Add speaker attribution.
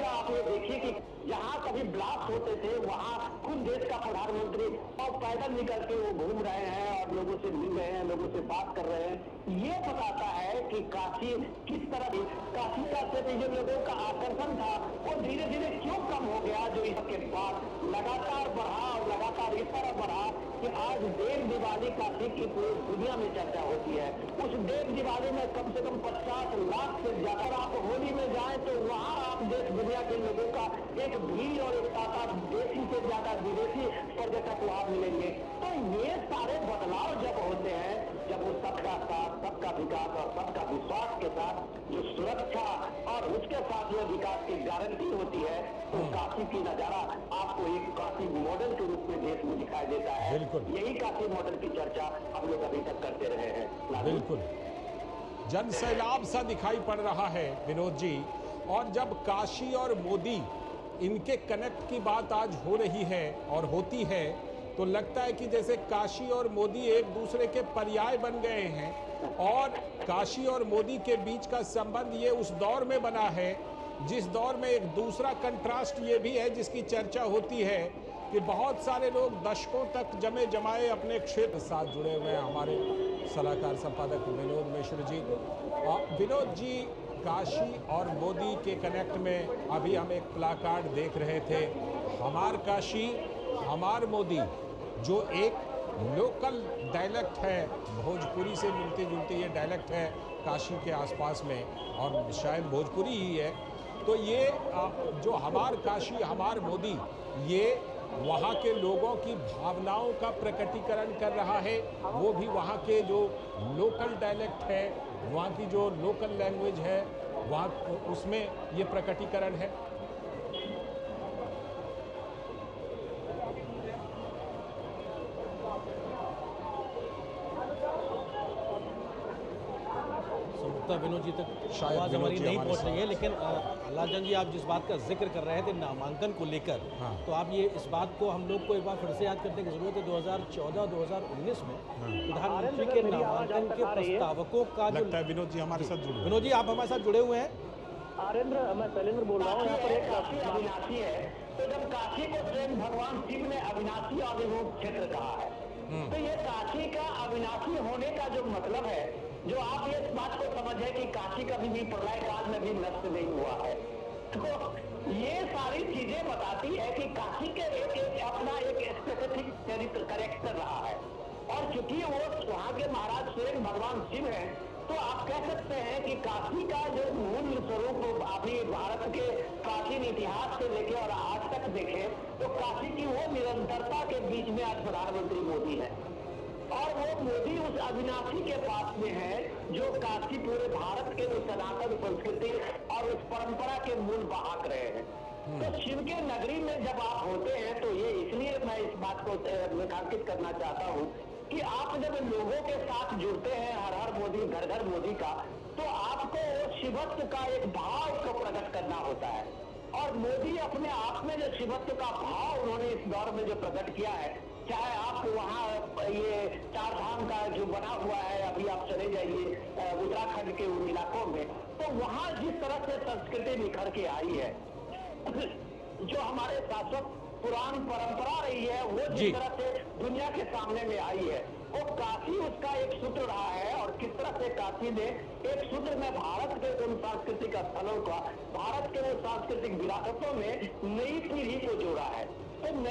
Speaker 1: का आप ये देखिए कि जहाँ कभी ब्लास्ट होते थे वहाँ खुद देश का प्रधानमंत्री और पैदल निकल के वो घूम रहे हैं और लोगों से मिल रहे हैं, लोगों से बात कर रहे हैं। ये बताता है कि काशी किस तरह काशी का जो लोगों का आकर्षण था वो धीरे धीरे क्यों कम हो गया, जो इसके बाद लगातार बढ़ा और लगातार इस तरह बढ़ा कि आज देव दिवाली काशी की पूरी दुनिया में चर्चा होती है। उस देव दिवाली में कम से कम 50 लाख से ज्यादा आप होली में जाएं तो वहाँ आप देश दुनिया के लोगों का एक भीड़ और एक ताता देशी से ज्यादा विदेशी पर्यटक वहाँ मिलेंगे। तो ये सारे बदलाव जब होते हैं, जब वो सबका साथ, सबका विकास और सबका विश्वास के साथ जो सुरक्षा और उसके साथ जो विकास की गारंटी होती है, तो काशी की नजारा आपको एक काशी मॉडल के रूप में देश में दिखाई देता है। यही काशी मॉडल की चर्चा हम लोग अभी तक करते रहे हैं।
Speaker 2: बिल्कुल जन सैलाब सा दिखाई पड़ रहा है विनोद जी। और जब काशी और मोदी इनके कनेक्ट की बात आज हो रही है और होती है, तो लगता है कि जैसे काशी और मोदी एक दूसरे के पर्याय बन गए हैं। और काशी और मोदी के बीच का संबंध ये उस दौर में बना है जिस दौर में एक दूसरा कंट्रास्ट ये भी है जिसकी चर्चा होती है कि बहुत सारे लोग दशकों तक जमे जमाए अपने क्षेत्र साथ जुड़े हुए हैं। हमारे सलाहकार संपादक विनोद मिश्र जी। विनोद जी, काशी और मोदी के कनेक्ट में अभी हम एक प्लाकार्ड देख रहे थे, हमार काशी हमार मोदी, जो एक लोकल डायलेक्ट है, भोजपुरी से मिलती जुलती ये डायलेक्ट है काशी के आसपास में और शायद भोजपुरी ही है। तो ये जो हमार काशी हमार मोदी, ये वहाँ के लोगों की भावनाओं का प्रकटीकरण कर रहा है। वो भी वहाँ के जो लोकल डायलेक्ट है, वहाँ की जो लोकल लैंग्वेज है, वहाँ उसमें ये प्रकटीकरण है।
Speaker 3: विनोद जी तक आवाज़ हमारी नहीं पहुंच रही है, लेकिन लालचंद जी, आप जिस बात का जिक्र कर रहे थे नामांकन को लेकर, तो आप ये इस बात को हम लोग को एक बार फिर से याद करने की जरूरत है। 2014-2019 में प्रधानमंत्री के नामांकन के प्रस्तावकों का जो
Speaker 2: लगता है विनोद जी हमारे साथ जुड़े,
Speaker 3: विनोद जी आप हमारे साथ जुड़े हुए हैं।
Speaker 1: आरेंद्र, मैं शैलेंद्र बोल रहा हूँ। यहाँ पर एक काशी अविनाशी है, तो जब काशी को स्वयं भगवान शिव ने अविनाशी आदिभूत क्षेत्र कहा है, तो ये काशी का अविनाशी होने का जो मतलब है, जो आप ये इस बात को समझे कि काशी कभी भी प्रलय काल में भी नष्ट नहीं हुआ है, तो ये सारी चीजें बताती है कि काशी के एक अपना एक स्पेसिफिक चरित्र करेक्टर रहा है। और चूंकि वो वहाँ के महाराज स्वयं भगवान शिव हैं, तो आप कह सकते हैं कि काशी का जो मूल स्वरूप अभी भारत के प्राचीन इतिहास से लेके और आज तक देखें तो काशी की वो निरंतरता के बीच में आज प्रधानमंत्री मोदी है। और वो मोदी उस अविनाशी के पास में है जो काशी पूरे भारत के उस सनातन संस्कृति और उस परंपरा के मूल वाहक रहे हैं। तो शिव के नगरी में जब आप होते हैं, तो ये इसलिए मैं इस बात को रेखांकित करना चाहता हूँ कि आप जब लोगों के साथ जुड़ते हैं, हर हर मोदी घर घर मोदी का, तो आपको शिवत्व का एक भाव को प्रकट करना होता है। और मोदी अपने आप में जो शिवत्व का भाव उन्होंने इस दौर में जो प्रकट किया है, चाहे आप वहाँ ये चार धाम का जो बना हुआ है, अभी आप चले जाइए उत्तराखंड के उन इलाकों में, तो वहाँ जिस तरह से संस्कृति निखर के आई है, जो हमारे शाश्वत पुरान परंपरा रही है, वो जिस तरह से दुनिया के सामने में आई है, वो काशी उसका एक सूत्र रहा है। और किस तरह से काशी ने एक सूत्र में भारत के उन सांस्कृतिक स्थलों का, भारत के वो सांस्कृतिक विरासतों में नई पीढ़ी को जोड़ा है।